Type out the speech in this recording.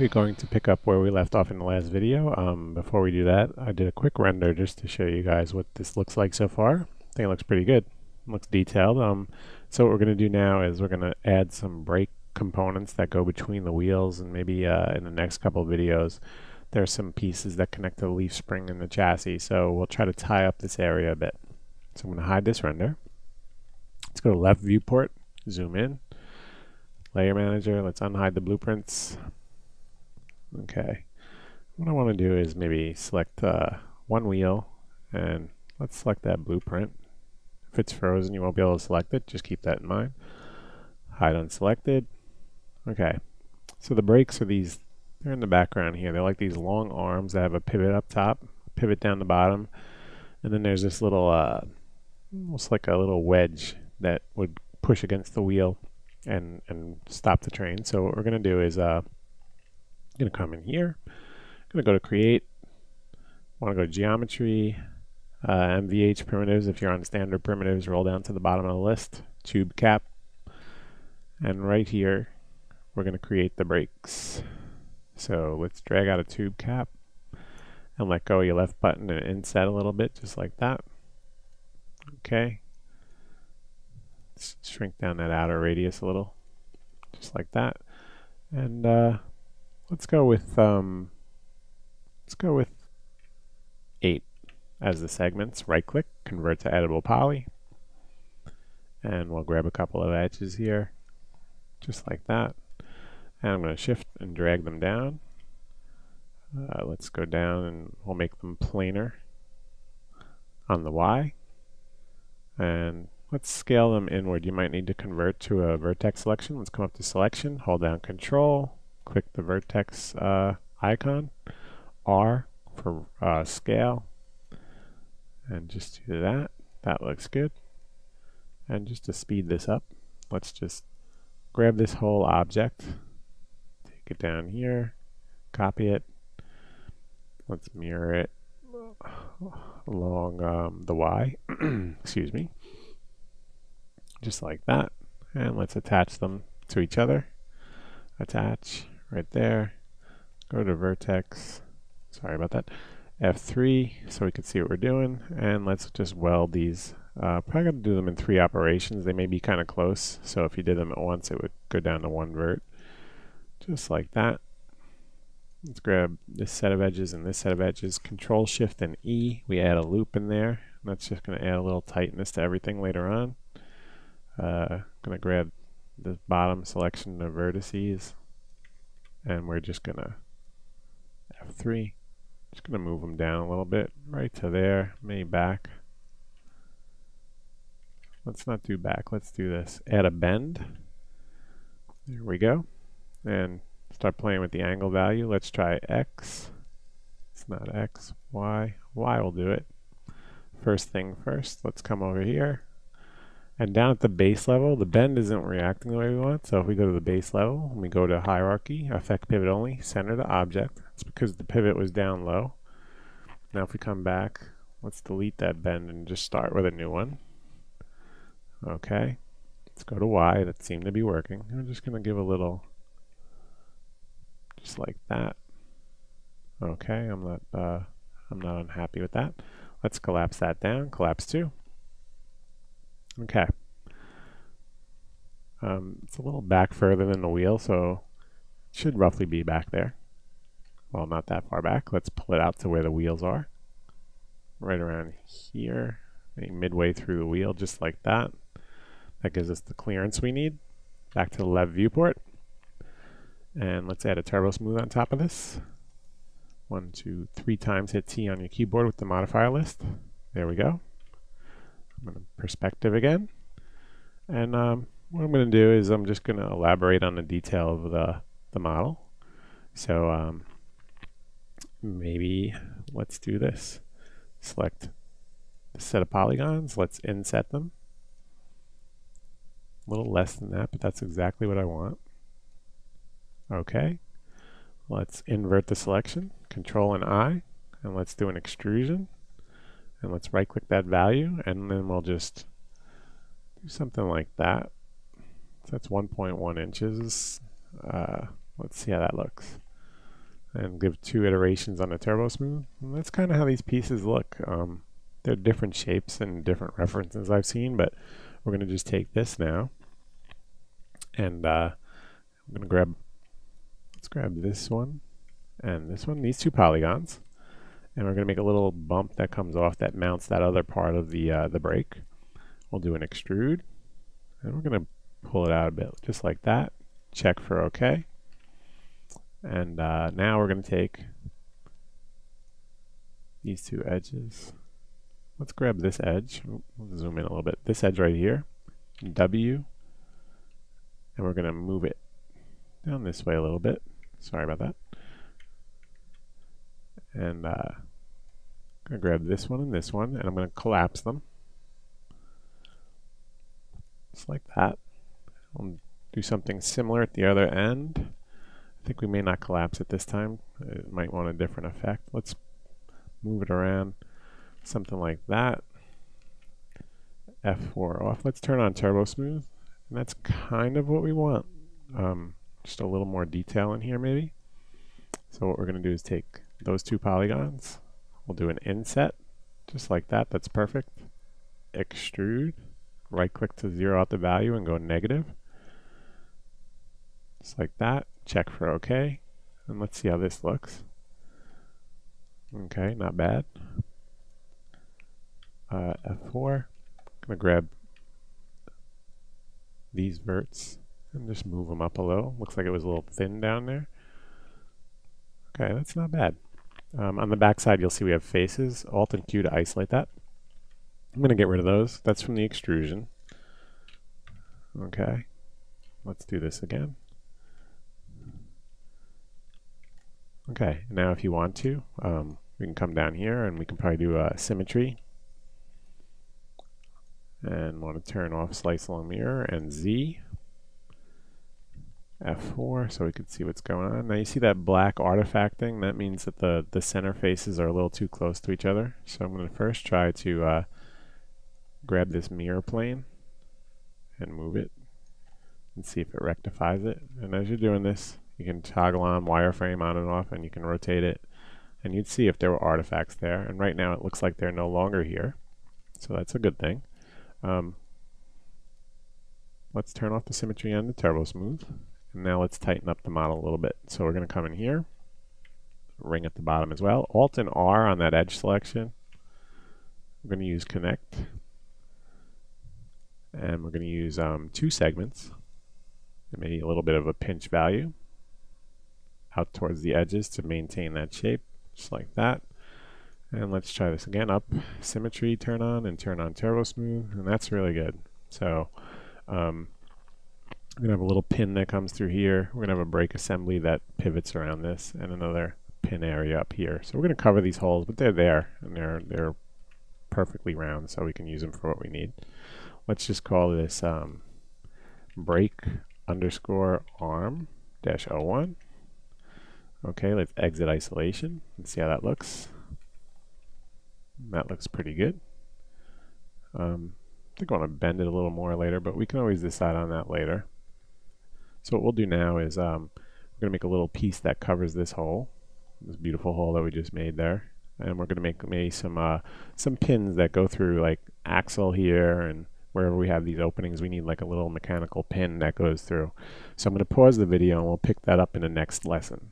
We're going to pick up where we left off in the last video. Before we do that, I did a quick render just to show you guys what this looks like so far. I think it looks pretty good. It looks detailed. So what we're going to do now is we're going to add some brake components that go between the wheels, and maybe in the next couple of videos there's some pieces that connect to the leaf spring and the chassis. So we'll try to tie up this area a bit. So I'm going to hide this render. Let's go to left viewport, zoom in, layer manager, let's unhide the blueprints. Okay, what I want to do is maybe select one wheel, and let's select that blueprint. If it's frozen, you won't be able to select it, just keep that in mind. Hide unselected. Okay, so the brakes are these, they're in the background here. They're like these long arms that have a pivot up top, pivot down the bottom, and then there's this little, almost like a little wedge that would push against the wheel and stop the train. So what we're going to do is going to come in here, going to go to create, want to go to geometry, MVH primitives. If you're on standard primitives, roll down to the bottom of the list, tube cap, and right here we're going to create the brakes. So let's drag out a tube cap and let go of your left button and inset a little bit, just like that. Okay, let's shrink down that outer radius a little, just like that. And let's go with 8 as the segments. Right click, convert to editable poly, and we'll grab a couple of edges here, just like that. And I'm going to shift and drag them down. Let's go down and we'll make them planar on the Y. And let's scale them inward. You might need to convert to a vertex selection. Let's come up to selection, hold down Control, click the vertex icon, R for scale, and just do that. That looks good. And just to speed this up, let's just grab this whole object, take it down here, copy it, let's mirror it along the Y, excuse me, just like that. And let's attach them to each other. Attach right there, go to vertex, sorry about that, F3 so we can see what we're doing, and let's just weld these. Probably going to do them in 3 operations. They may be kind of close, so if you did them at once it would go down to 1 vert, just like that. Let's grab this set of edges and this set of edges, Control Shift and E, we add a loop in there. That's just going to add a little tightness to everything later on. Going to grab the bottom selection of vertices, and we're just going to F3, just going to move them down a little bit, right to there, maybe back. Let's not do back, let's do this. Add a bend. There we go. And start playing with the angle value. Let's try X. It's not X, Y. Y will do it. First thing first, let's come over here. And down at the base level, the bend isn't reacting the way we want. So if we go to the base level, and we go to hierarchy, affect pivot only, center the object. It's because the pivot was down low. Now if we come back, let's delete that bend and just start with a new one. Okay, let's go to Y. That seemed to be working. I'm just going to give a little, just like that. Okay, I'm not unhappy with that. Let's collapse that down. Collapse 2. Okay. It's a little back further than the wheel, so it should roughly be back there. Well, not that far back. Let's pull it out to where the wheels are. Right around here, maybe midway through the wheel, just like that. That gives us the clearance we need. Back to the left viewport. And let's add a turbo smooth on top of this. 1, 2, 3 times hit T on your keyboard with the modifier list. There we go. I'm going to perspective again. And what I'm going to do is I'm just going to elaborate on the detail of the model. So maybe let's do this. Select the set of polygons. Let's inset them. A little less than that, but that's exactly what I want. Okay. Let's invert the selection. Control and I. And let's do an extrusion. And let's right click that value, and then we'll just do something like that. So that's 1.1 inches. Let's see how that looks. and give 2 iterations on the Turbo Smooth. And that's kind of how these pieces look. They're different shapes and different references I've seen, but we're going to just take this now, and I'm going to let's grab this one and this one, these 2 polygons, and we're going to make a little bump that comes off that mounts that other part of the brake. We'll do an extrude, and we're going to pull it out a bit, just like that. Check for OK. And now we're going to take these 2 edges. Let's grab this edge. We'll zoom in a little bit. This edge right here, W, and we're going to move it down this way a little bit. Sorry about that. And I'm going to grab this one, and I'm going to collapse them. Just like that. We'll do something similar at the other end. I think we may not collapse it this time. It might want a different effect. Let's move it around. Something like that. F4 off. Let's turn on Turbo Smooth. And that's kind of what we want. Just a little more detail in here maybe. So what we're going to do is take those 2 polygons. We'll do an inset. Just like that. That's perfect. Extrude. Right click to zero out the value and go negative. Just like that. Check for OK. And let's see how this looks. Okay, not bad. F4. I'm going to grab these verts and just move them up a little. Looks like it was a little thin down there. Okay, that's not bad. On the back side, you'll see we have faces. Alt and Q to isolate that. I'm going to get rid of those. That's from the extrusion. Okay, let's do this again. Okay, now if you want to, we can come down here and we can probably do symmetry. And want to turn off slice along mirror and Z. F4 so we can see what's going on. Now you see that black artifact thing? That means that the center faces are a little too close to each other. So I'm going to first try to grab this mirror plane and move it and see if it rectifies it. And as you're doing this, you can toggle on wireframe on and off, and you can rotate it, and you'd see if there were artifacts there. And right now it looks like they're no longer here, so that's a good thing. Let's turn off the symmetry and the Turbo Smooth, and now let's tighten up the model a little bit. So we're going to come in here, ring at the bottom as well, Alt and R on that edge selection. We're going to use connect, and we're going to use 2 segments and maybe a little bit of a pinch value out towards the edges to maintain that shape, just like that. And let's try this again. Up, symmetry, turn on, and turn on Turbo Smooth, and that's really good. So I'm going to have a little pin that comes through here. We're going to have a brake assembly that pivots around this, and another pin area up here. So we're going to cover these holes, but they're there, and they're perfectly round, so we can use them for what we need. Let's just call this brake underscore arm dash 01. Okay, let's exit isolation and see how that looks. That looks pretty good. I think I want to bend it a little more later, but we can always decide on that later. So what we'll do now is we're going to make a little piece that covers this hole, this beautiful hole that we just made there, and we're going to make maybe some pins that go through like axle here, and wherever we have these openings we need like a little mechanical pin that goes through. So I'm going to pause the video and we'll pick that up in the next lesson.